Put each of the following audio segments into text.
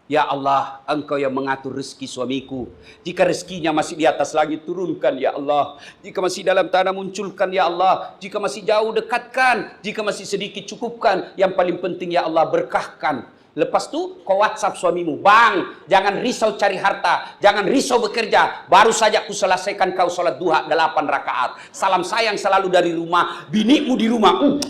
Ya Allah, Engkau yang mengatur rezeki suamiku. Jika rezekinya masih di atas langit, turunkan ya Allah. Jika masih dalam tanah, munculkan ya Allah. Jika masih jauh, dekatkan. Jika masih sedikit, cukupkan. Yang paling penting ya Allah, berkahkan. Lepas itu kau WhatsApp suamimu, bang, jangan risau cari harta, jangan risau bekerja. Baru saja aku selesaikan kau sholat duha 8 rakaat. Salam sayang selalu dari rumah, binimu di rumah.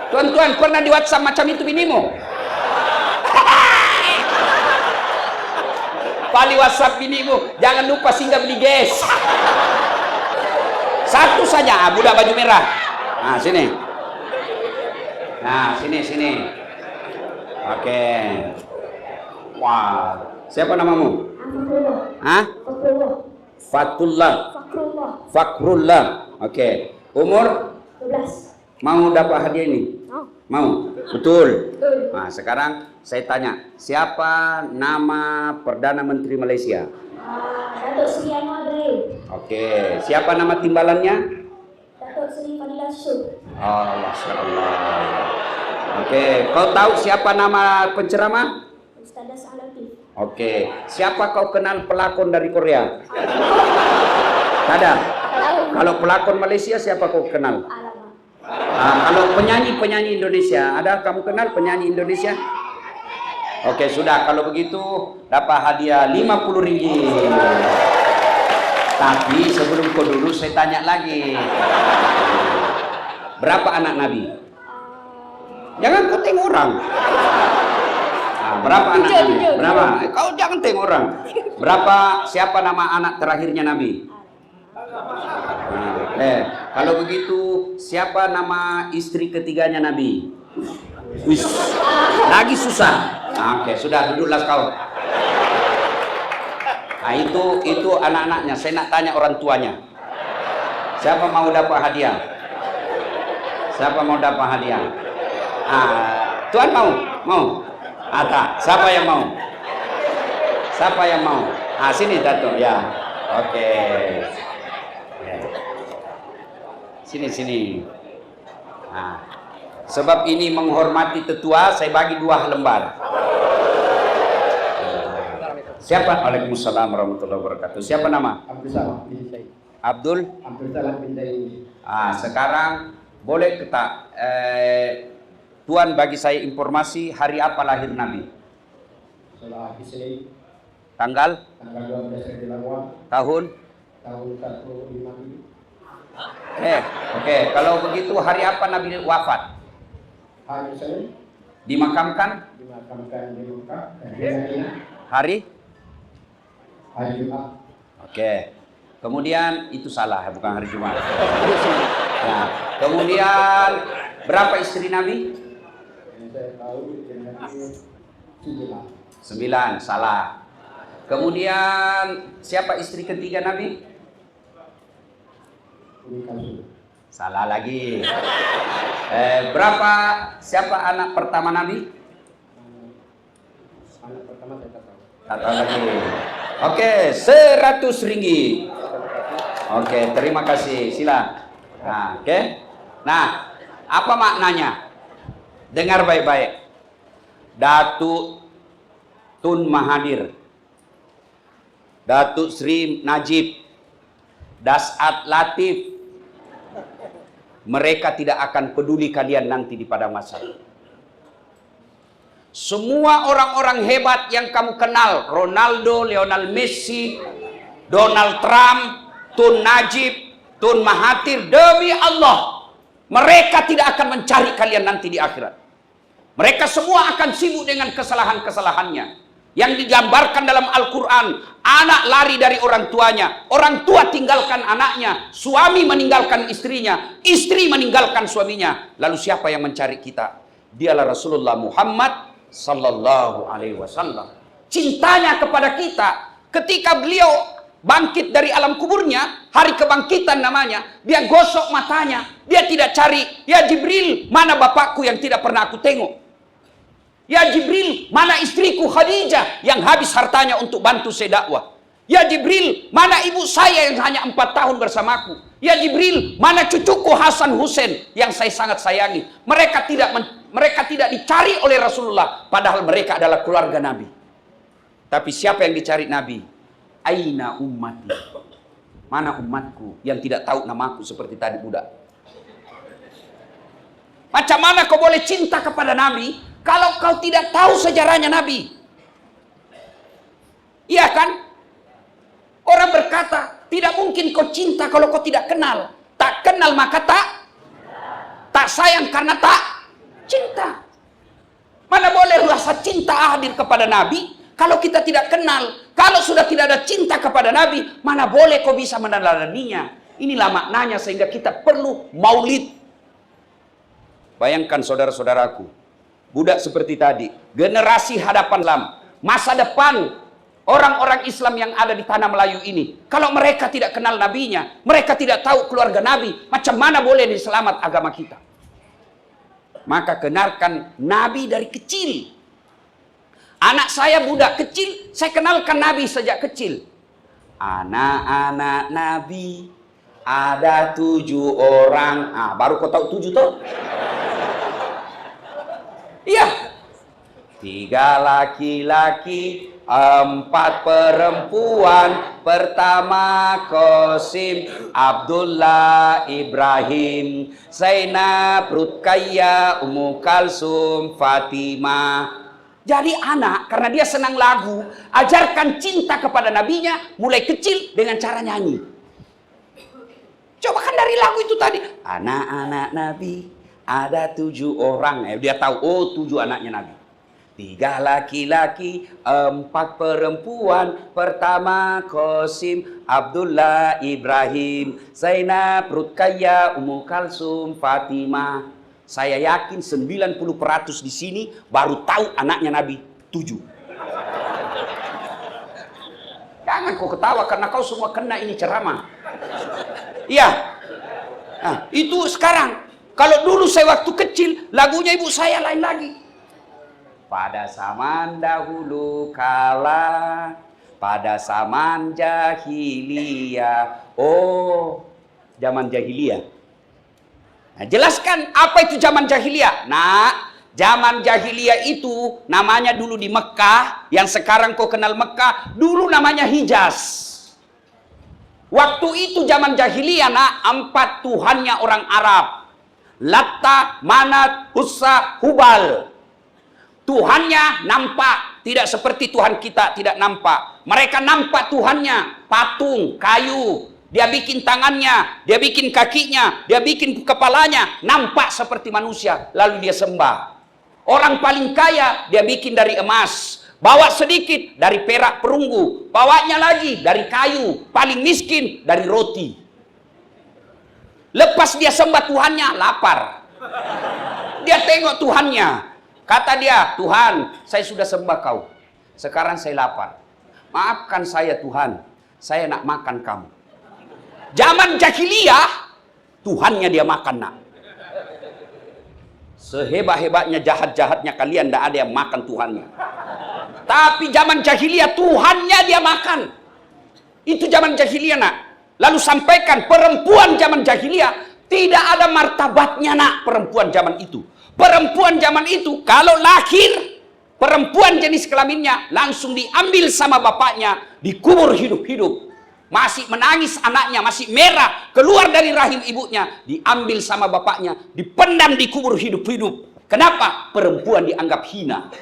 Tuan-tuan, pernah di WhatsApp macam itu binimu? Pali WhatsApp binimu, jangan lupa singgah beli gas. Satu saja, budak baju merah. Nah, sini. Nah, sini. Oke. Wah, siapa namamu? Hah? Fatullah. Fakrullah. Oke. Umur? 12. Mau dapat hadiah ini? Mau? Betul. Nah, sekarang saya tanya, siapa nama Perdana Menteri Malaysia? Datuk Seri Anwar Ibrahim. Oke. Siapa nama timbalannya? Datuk Seri Fadilah Syul. Oh, Masya Allah. Oke. Kau tahu siapa nama penceramah? Ustazah Salatif. Oke. Siapa kau kenal pelakon dari Korea? Tak ada. Kalau pelakon Malaysia siapa kau kenal? Alamak. Kalau penyanyi Indonesia, ada kamu kenal penyanyi Indonesia? Oke, sudah. Kalau begitu dapat hadiah 50 ringgit. Tapi sebelum kau dulu saya tanya lagi. Berapa anak Nabi? Jangan kau tengok orang. Berapa anak Nabi? Berapa? Kau jangan tengok orang. Berapa? Siapa nama anak terakhirnya Nabi? Kalau begitu siapa nama istri ketiganya Nabi? Wis, lagi susah. Oke, sudah duduklah kau. Nah, itu anak-anaknya. Saya nak tanya orang tuanya. Siapa mau dapat hadiah? Siapa mau dapat hadiah? Tuan mau? Mau? Tak. Siapa yang mau? Siapa yang mau? Sini Datuk ya. Oke. Sini. Sebab ini menghormati tetua, saya bagi 2 lembar. Siapa? Waalaikumsalam warahmatullahi wabarakatuh. Siapa nama? Abdul Salam bin Said. Abdul Salam bin Said. Sekarang boleh kita Tuan bagi saya informasi hari apa lahir Nabi? Salah Isai. Tanggal 12 Februari tahun 157. Oke. Kalau begitu hari apa Nabi wafat? Hari Senin Dimakamkan? dimakamkan di Mekah. Hari Jumat. Oke. Kemudian itu salah, bukan hari Jumat. Nah, kemudian berapa istri Nabi? Yang saya tahu Nabi 9, salah. Kemudian siapa istri ketiga Nabi? Salah lagi. Berapa? Siapa anak pertama Nabi? Anak pertama saya tak tahu. Tak tahu lagi. Oke, 100 ringgit. Oke, terima kasih. Sila. Oke. Nah, apa maknanya? Dengar baik-baik. Datuk Tun Mahathir, Datuk Sri Najib, Dasat Latif, mereka tidak akan peduli kalian nanti di padang mahsyar. Semua orang-orang hebat yang kamu kenal, Ronaldo, Lionel Messi, Donald Trump, Tun Najib, Tun Mahathir, demi Allah, mereka tidak akan mencari kalian nanti di akhirat. Mereka semua akan sibuk dengan kesalahan-kesalahannya. Yang digambarkan dalam Al-Quran, anak lari dari orang tuanya, orang tua tinggalkan anaknya, suami meninggalkan istrinya, istri meninggalkan suaminya. Lalu siapa yang mencari kita? Dialah Rasulullah Muhammad Sallallahu Alaihi Wasallam. Cintanya kepada kita, ketika beliau bangkit dari alam kuburnya, hari kebangkitan namanya, dia gosok matanya, dia tidak cari, ya Jibril, mana bapakku yang tidak pernah aku tengok? Ya Jibril, mana istriku Khadijah yang habis hartanya untuk bantu saya dakwah? Ya Jibril, mana ibu saya yang hanya 4 tahun bersamaku? Ya Jibril, mana cucuku Hasan Hussein yang saya sangat sayangi? Mereka tidak Mereka tidak dicari oleh Rasulullah, padahal mereka adalah keluarga Nabi. Tapi siapa yang dicari Nabi? Aina ummati? Mana umatku yang tidak tahu namaku seperti tadi budak? Macam mana kau boleh cinta kepada Nabi kalau kau tidak tahu sejarahnya Nabi? Iya kan? Orang berkata, tidak mungkin kau cinta kalau kau tidak kenal. Tak kenal maka tak sayang karena tak cinta. Mana boleh rasa cinta hadir kepada Nabi kalau kita tidak kenal? Kalau sudah tidak ada cinta kepada Nabi, mana boleh kau bisa meneladaninya? Inilah maknanya sehingga kita perlu maulid. Bayangkan saudara-saudaraku, budak seperti tadi, generasi hadapan Islam, masa depan orang-orang Islam yang ada di tanah Melayu ini, kalau mereka tidak kenal nabinya, mereka tidak tahu keluarga Nabi, macam mana boleh diselamat agama kita? Maka kenalkan Nabi dari kecil. Anak saya budak kecil, saya kenalkan Nabi sejak kecil. Anak-anak Nabi ada 7 orang. Baru kau tahu 7 tuh? Iya. 3 laki-laki, 4 perempuan. Pertama Qasim, Abdullah, Ibrahim, Zainab, Ruqayyah, Ummu Kalsum, Fatimah. Jadi anak, karena dia senang lagu, ajarkan cinta kepada nabinya mulai kecil dengan cara nyanyi. Coba kan dari lagu itu tadi. Anak-anak Nabi ada 7 orang. Dia tahu, oh 7 anaknya Nabi. 3 laki-laki, 4 perempuan. Pertama Qasim, Abdullah, Ibrahim, Zainab, Ruqayyah, Ummu Kalsum, Fatimah. Saya yakin 90% di sini baru tahu anaknya Nabi 7. Jangan kau ketawa karena kau semua kena ini ceramah. Iya. Nah, itu sekarang. Kalau dulu saya waktu kecil, lagunya ibu saya lain lagi. Pada zaman dahulu kala, pada zaman jahiliyah. Oh, zaman jahiliyah. Nah, jelaskan apa itu zaman jahiliyah. Nah, zaman jahiliyah itu namanya dulu di Mekah, yang sekarang kau kenal Mekah, dulu namanya Hijaz. Waktu itu zaman jahiliyah, 4 tuhannya orang Arab. Latta, Manat, Uzza, Hubal. Tuhannya nampak, tidak seperti Tuhan kita tidak nampak. Mereka nampak Tuhannya, patung, kayu. Dia bikin tangannya, dia bikin kakinya, dia bikin kepalanya, nampak seperti manusia, lalu dia sembah. Orang paling kaya, dia bikin dari emas. Bawa sedikit, dari perak perunggu. Bawanya lagi, dari kayu. Paling miskin, dari roti. Lepas dia sembah Tuhannya, lapar. Dia tengok Tuhannya. Kata dia, Tuhan, saya sudah sembah kau. Sekarang saya lapar. Maafkan saya Tuhan, saya nak makan kamu. Zaman jahiliyah, Tuhannya dia makan nak. Sehebat-hebatnya jahat-jahatnya kalian, tidak ada yang makan Tuhannya. Tapi zaman jahiliyah, Tuhannya dia makan. Itu zaman jahiliyah nak. Lalu sampaikan, perempuan zaman jahiliyah, tidak ada martabatnya nak perempuan zaman itu. Perempuan zaman itu, kalau lahir, perempuan jenis kelaminnya, langsung diambil sama bapaknya, dikubur hidup-hidup. Masih menangis anaknya, masih merah, keluar dari rahim ibunya, diambil sama bapaknya, dipendam, dikubur hidup-hidup. Kenapa? Perempuan dianggap hina.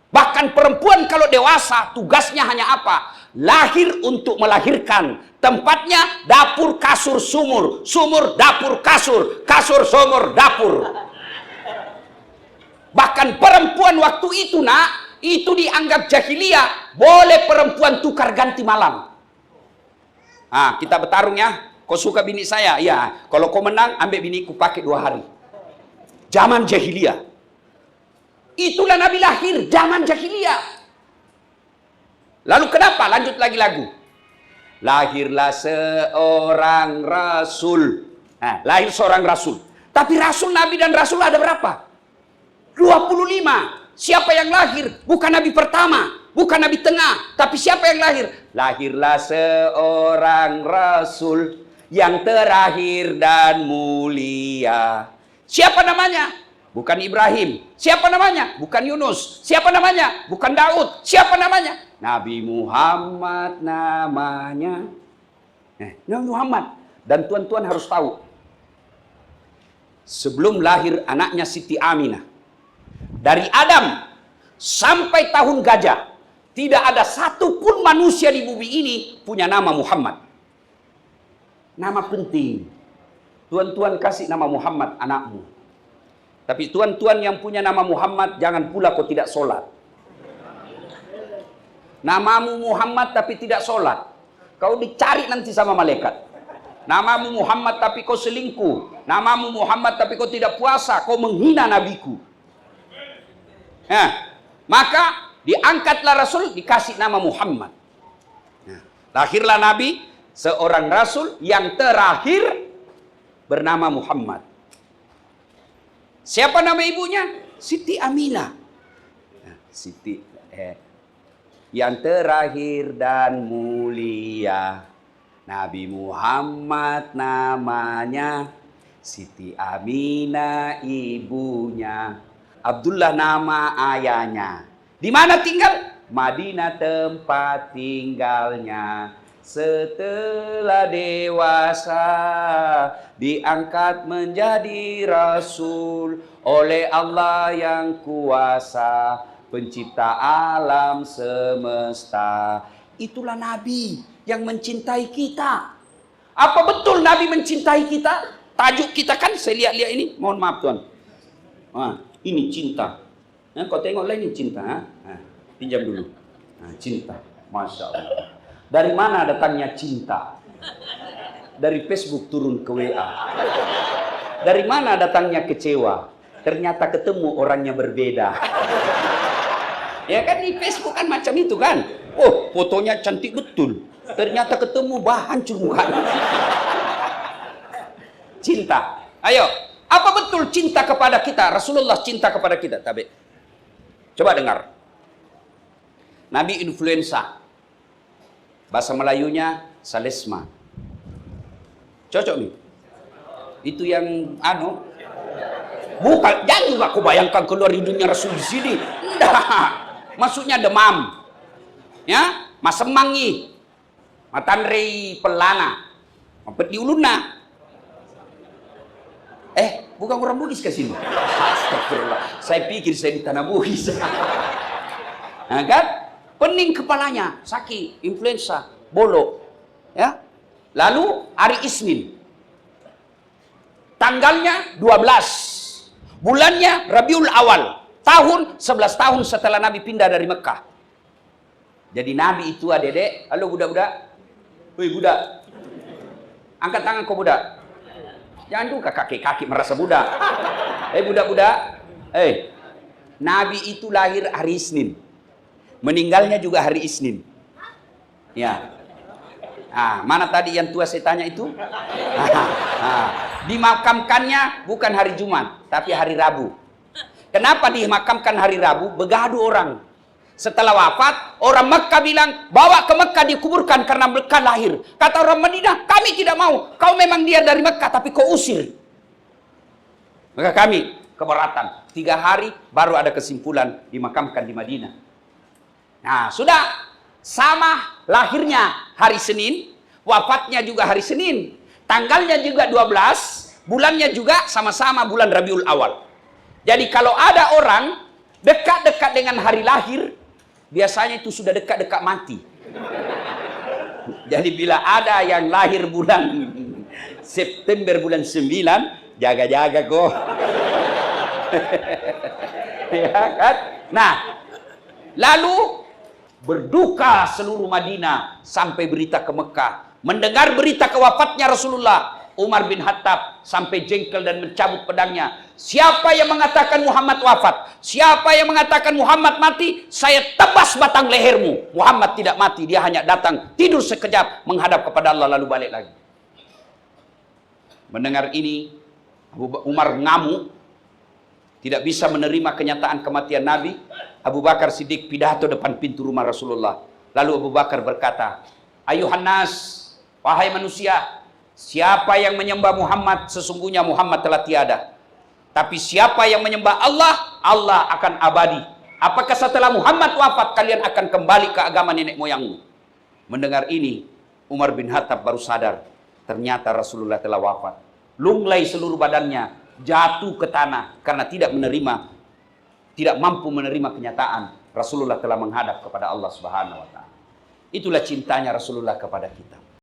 Bahkan perempuan kalau dewasa, tugasnya hanya apa? Lahir untuk melahirkan. Tempatnya dapur, kasur, sumur. Sumur, dapur, kasur. Kasur, sumur, dapur. Bahkan perempuan waktu itu nak, itu dianggap jahiliyah. Boleh perempuan tukar ganti malam. Kita bertarung ya. Kau suka bini saya? Ya. Kalau kau menang, ambil biniku pakai 2 hari. Zaman jahiliyah. Itulah Nabi lahir, zaman jahiliyah. Lalu kenapa? Lanjut lagi lagu. Lahirlah seorang rasul. Lahir seorang rasul. Tapi rasul, Nabi dan rasul ada berapa? 25. Siapa yang lahir? Bukan Nabi pertama. Bukan Nabi tengah, tapi siapa yang lahir? Lahirlah seorang Rasul yang terakhir dan mulia. Siapa namanya? Bukan Ibrahim. Siapa namanya? Bukan Yunus. Siapa namanya? Bukan Daud. Siapa namanya? Nabi Muhammad namanya. Nabi Muhammad. Dan tuan-tuan harus tahu. Sebelum lahir anaknya Siti Aminah. Dari Adam sampai tahun gajah. Tidak ada satupun manusia di bumi ini punya nama Muhammad. Nama penting. Tuan-tuan kasih nama Muhammad anakmu. Tapi tuan-tuan yang punya nama Muhammad, jangan pula kau tidak sholat. Namamu Muhammad tapi tidak sholat. Kau dicari nanti sama malaikat. Namamu Muhammad tapi kau selingkuh. Namamu Muhammad tapi kau tidak puasa. Kau menghina nabiku. Maka diangkatlah Rasul, dikasih nama Muhammad. Lahirlah Nabi, seorang Rasul yang terakhir bernama Muhammad. Siapa nama ibunya? Siti Aminah. Siti yang terakhir dan mulia, Nabi Muhammad namanya, Siti Aminah ibunya, Abdullah nama ayahnya. Di mana tinggal? Madinah tempat tinggalnya. Setelah dewasa diangkat menjadi Rasul oleh Allah yang kuasa, pencipta alam semesta. Itulah Nabi yang mencintai kita. Apa betul Nabi mencintai kita? Tajuk kita kan, saya lihat-lihat ini. Mohon maaf Tuan. Ini cinta. Kau tengoklah ini cinta. Pinjam dulu. Cinta. Masya Allah. Dari mana datangnya cinta? Dari Facebook turun ke WA. Dari mana datangnya kecewa? Ternyata ketemu orangnya berbeda. Ya kan di Facebook kan macam itu kan. Oh, fotonya cantik betul. Ternyata ketemu hancur mukanya. Cinta. Ayo, apa betul cinta kepada kita? Rasulullah cinta kepada kita. Tapi coba dengar. Nabi influenza. Bahasa Melayunya salesma. Cocok nih. Itu yang bukan, jangan juga aku bayangkan keluar hidungnya Rasul di sini. Enggak. Maksudnya demam. Ya, masemangi. Matanrei pelana. Mampet di uluna. Bukan orang Bugis ke sini. Astagfirullah. Saya pikir saya di tanah Bugis. Nah, kan? Pening kepalanya, sakit, influenza, bolok. Ya. Lalu hari Isnin. Tanggalnya 12. Bulannya Rabiul Awal. Tahun 11 tahun setelah Nabi pindah dari Mekah. Jadi Nabi itu adek-adek. Halo budak-budak. Woi budak. Angkat tangan kau budak. Jangan juga kaki-kaki merasa budak. Budak-budak. Nabi itu lahir hari Isnin. Meninggalnya juga hari Isnin. Ya. Mana tadi yang tua saya tanya itu? Dimakamkannya bukan hari Jumat, tapi hari Rabu. Kenapa dimakamkan hari Rabu? Begaduh orang. Setelah wafat, orang Mekah bilang, bawa ke Mekah dikuburkan karena Mekah lahir. Kata orang Madinah, kami tidak mau. Kau memang dia dari Mekah, tapi kau usir. Maka kami keberatan. 3 hari baru ada kesimpulan dimakamkan di Madinah. Nah, sudah sama lahirnya hari Senin, wafatnya juga hari Senin, tanggalnya juga 12, bulannya juga sama-sama bulan Rabiul Awal. Jadi kalau ada orang dekat-dekat dengan hari lahir, biasanya itu sudah dekat-dekat mati. Jadi bila ada yang lahir bulan September bulan 9, jaga-jaga kok. Ya kan? Nah, lalu berduka seluruh Madinah sampai berita ke Mekah. Mendengar berita kewafatnya Rasulullah, Umar bin Khattab sampai jengkel dan mencabut pedangnya. Siapa yang mengatakan Muhammad wafat? Siapa yang mengatakan Muhammad mati? Saya tebas batang lehermu. Muhammad tidak mati, dia hanya datang tidur sekejap menghadap kepada Allah lalu balik lagi. Mendengar ini, Umar ngamuk, tidak bisa menerima kenyataan kematian Nabi. Abu Bakar Siddiq pidato depan pintu rumah Rasulullah. Lalu Abu Bakar berkata, Ayuhan nas, wahai manusia, siapa yang menyembah Muhammad, sesungguhnya Muhammad telah tiada. Tapi siapa yang menyembah Allah, Allah akan abadi. Apakah setelah Muhammad wafat kalian akan kembali ke agama nenek moyangmu? Mendengar ini, Umar bin Khattab baru sadar, ternyata Rasulullah telah wafat. Lunglai seluruh badannya, jatuh ke tanah karena tidak mampu menerima kenyataan Rasulullah telah menghadap kepada Allah Subhanahu wa taala. Itulah cintanya Rasulullah kepada kita.